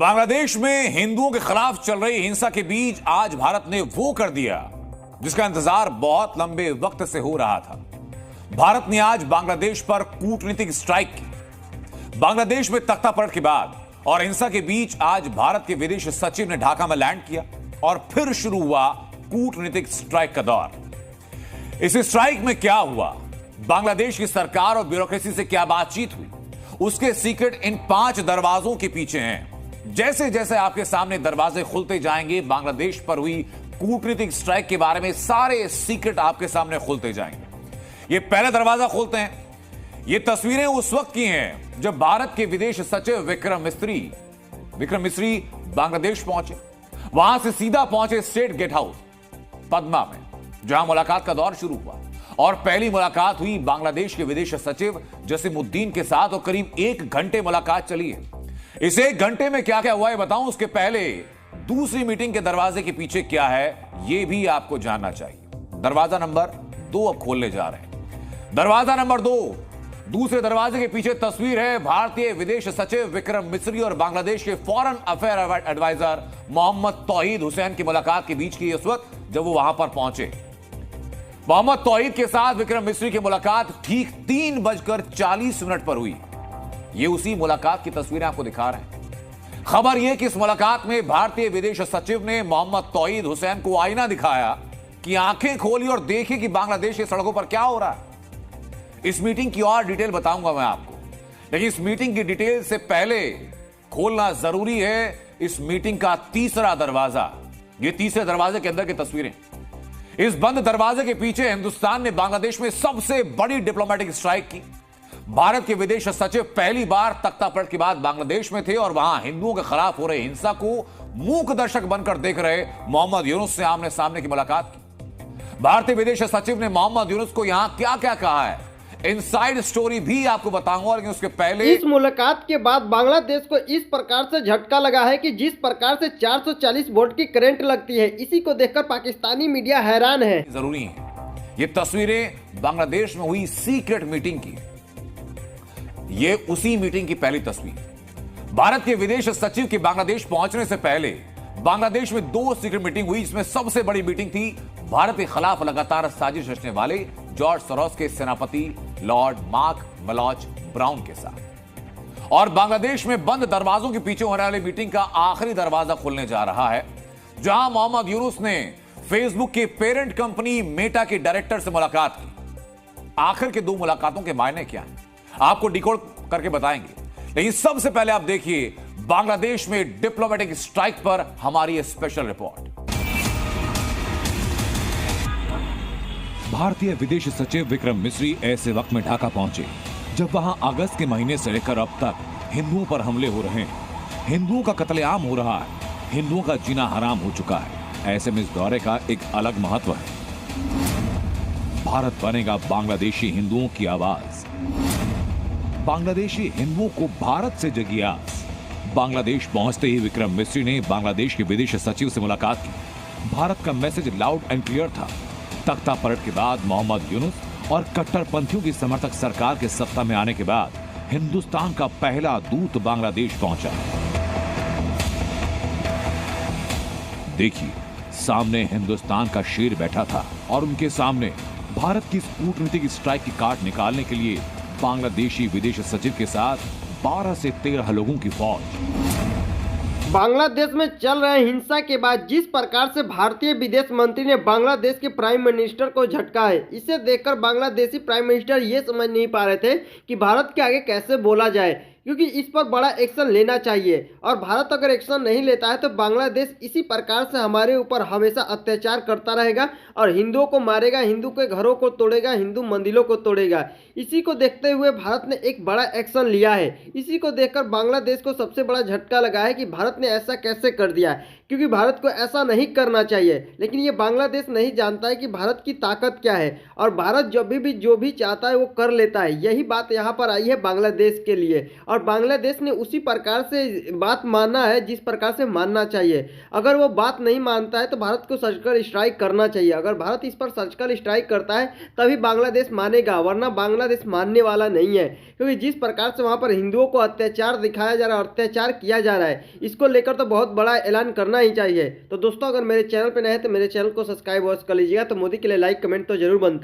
बांग्लादेश में हिंदुओं के खिलाफ चल रही हिंसा के बीच आज भारत ने वो कर दिया जिसका इंतजार बहुत लंबे वक्त से हो रहा था। भारत ने आज बांग्लादेश पर कूटनीतिक स्ट्राइक की। बांग्लादेश में तख्तापलट के बाद और हिंसा के बीच आज भारत के विदेश सचिव ने ढाका में लैंड किया और फिर शुरू हुआ कूटनीतिक स्ट्राइक का दौर। इस स्ट्राइक में क्या हुआ, बांग्लादेश की सरकार और ब्यूरोक्रेसी से क्या बातचीत हुई, उसके सीक्रेट इन 5 दरवाजों के पीछे हैं। जैसे जैसे आपके सामने दरवाजे खुलते जाएंगे, बांग्लादेश पर हुई कूटनीतिक स्ट्राइक के बारे में सारे सीक्रेट आपके सामने खुलते जाएंगे। ये पहला दरवाजा खोलते हैं। ये तस्वीरें उस वक्त की हैं जब भारत के विदेश सचिव विक्रम मिस्री बांग्लादेश पहुंचे। वहां से सीधा पहुंचे स्टेट गेट हाउस पद्मा में, जहां मुलाकात का दौर शुरू हुआ। और पहली मुलाकात हुई बांग्लादेश के विदेश सचिव जसीमुद्दीन के साथ और करीब 1 घंटे मुलाकात चली है। इस 1 घंटे में क्या क्या हुआ है बताऊं, उसके पहले दूसरी मीटिंग के दरवाजे के पीछे क्या है यह भी आपको जानना चाहिए। दरवाजा नंबर 2 अब खोलने जा रहे हैं। दरवाजा नंबर 2, दूसरे दरवाजे के पीछे तस्वीर है भारतीय विदेश सचिव विक्रम मिस्री और बांग्लादेश के फॉरेन अफेयर एडवाइजर मोहम्मद तौहीद हुसैन की मुलाकात के बीच की इस वक्त जब वो वहां पर पहुंचे। मोहम्मद तौहीद के साथ विक्रम मिस्री की मुलाकात ठीक 3:40 पर हुई। ये उसी मुलाकात की तस्वीरें आपको दिखा रहे हैं। खबर यह कि इस मुलाकात में भारतीय विदेश सचिव ने मोहम्मद तौहीद हुसैन को आईना दिखाया कि आंखें खोली और देखे कि बांग्लादेश की सड़कों पर क्या हो रहा है। इस मीटिंग की और डिटेल बताऊंगा मैं आपको, लेकिन इस मीटिंग की डिटेल से पहले खोलना जरूरी है इस मीटिंग का तीसरा दरवाजा। ये तीसरे दरवाजे के अंदर की तस्वीरें। इस बंद दरवाजे के पीछे हिंदुस्तान ने बांग्लादेश में सबसे बड़ी डिप्लोमेटिक स्ट्राइक की। भारत के विदेश सचिव पहली बार तख्तापलट के बाद बांग्लादेश में थे और वहां हिंदुओं के खिलाफ हो रहे हिंसा को मूक दर्शक बनकर देख रहे मोहम्मद यूनुस से आमने सामने की मुलाकात की। भारतीय विदेश सचिव ने मोहम्मद यूनुस को यहां क्या क्या कहा है, इनसाइड स्टोरी भी आपको बताऊंगा, लेकिन उसके पहले इस मुलाकात के बाद बांग्लादेश को इस प्रकार से झटका लगा है कि जिस प्रकार से 440 वोल्ट की करंट लगती है, इसी को देखकर पाकिस्तानी मीडिया हैरान है। जरूरी है ये तस्वीरें बांग्लादेश में हुई सीक्रेट मीटिंग की। ये उसी मीटिंग की पहली तस्वीर। भारत के विदेश सचिव के बांग्लादेश पहुंचने से पहले बांग्लादेश में 2 सीक्रेट मीटिंग हुई, जिसमें सबसे बड़ी मीटिंग थी भारत के खिलाफ लगातार साजिश रचने वाले जॉर्ज सोरोस के सेनापति लॉर्ड मार्क मलॉच ब्राउन के साथ। और बांग्लादेश में बंद दरवाजों के पीछे होने वाली मीटिंग का आखिरी दरवाजा खुलने जा रहा है, जहां मोहम्मद यूनुस ने फेसबुक के पेरेंट कंपनी मेटा के डायरेक्टर से मुलाकात की। आखिर के 2 मुलाकातों के मायने क्या हैं आपको डिकोड करके बताएंगे, लेकिन सबसे पहले आप देखिए बांग्लादेश में डिप्लोमेटिक स्ट्राइक पर हमारी ये स्पेशल रिपोर्ट। भारतीय विदेश सचिव विक्रम मिस्री ऐसे वक्त में ढाका पहुंचे जब वहां अगस्त के महीने से लेकर अब तक हिंदुओं पर हमले हो रहे हैं, हिंदुओं का कत्लेआम हो रहा है, हिंदुओं का जीना हराम हो चुका है। ऐसे में इस दौरे का एक अलग महत्व है। भारत बनेगा बांग्लादेशी हिंदुओं की आवाज। बांग्लादेशी हिंदुओं को भारत से जगी आस। बांग्लादेश पहुंचते ही विक्रम मिस्री ने बांग्लादेश के विदेश सचिव से मुलाकात की। भारत का मैसेज लाउड एंड क्लियर था। तख्तापलट के बाद मोहम्मद यूनुस और कट्टरपंथियों की समर्थक सरकार के सत्ता में आने के बाद हिंदुस्तान का पहला दूत बांग्लादेश पहुंचा। देखिए, सामने हिंदुस्तान का शेर बैठा था और उनके सामने भारत की इस कूटनीतिक स्ट्राइक की काट निकालने के लिए बांग्लादेशी विदेश सचिव के साथ 12 से 13 लोगों की फौज। बांग्लादेश में चल रहे हिंसा के बाद जिस प्रकार से भारतीय विदेश मंत्री ने बांग्लादेश के प्राइम मिनिस्टर को झटका है, इसे देखकर बांग्लादेशी प्राइम मिनिस्टर ये समझ नहीं पा रहे थे कि भारत के आगे कैसे बोला जाए, क्योंकि इस पर बड़ा एक्शन लेना चाहिए। और भारत अगर एक्शन नहीं लेता है तो बांग्लादेश इसी प्रकार से हमारे ऊपर हमेशा अत्याचार करता रहेगा और हिंदुओं को मारेगा, हिंदू के घरों को तोड़ेगा, हिंदू मंदिरों को तोड़ेगा। इसी को देखते हुए भारत ने एक बड़ा एक्शन लिया है। इसी को देखकर बांग्लादेश को सबसे बड़ा झटका लगा है कि भारत ने ऐसा कैसे कर दिया। क्योंकि भारत को ऐसा नहीं करना चाहिए। लेकिन ये बांग्लादेश नहीं जानता है कि भारत की ताकत क्या है और भारत जब भी जो भी चाहता है वो कर लेता है। यही बात यहाँ पर आई है बांग्लादेश के लिए और बांग्लादेश ने उसी प्रकार से बात माना है जिस प्रकार से मानना चाहिए। अगर वो बात नहीं मानता है तो भारत को सर्जिकल स्ट्राइक करना चाहिए। अगर भारत इस पर सर्जिकल स्ट्राइक करता है तभी बांग्लादेश मानेगा, वरना बांग्लादेश मानने वाला नहीं है। क्योंकि जिस प्रकार से वहाँ पर हिंदुओं को अत्याचार दिखाया जा रहा है, अत्याचार किया जा रहा है, इसको लेकर तो बहुत बड़ा ऐलान करना ही चाहिए। तो दोस्तों, अगर मेरे चैनल पर नए हैं तो मेरे चैनल को सब्सक्राइब कर लीजिएगा। तो मोदी के लिए लाइक कमेंट तो जरूर बनता है।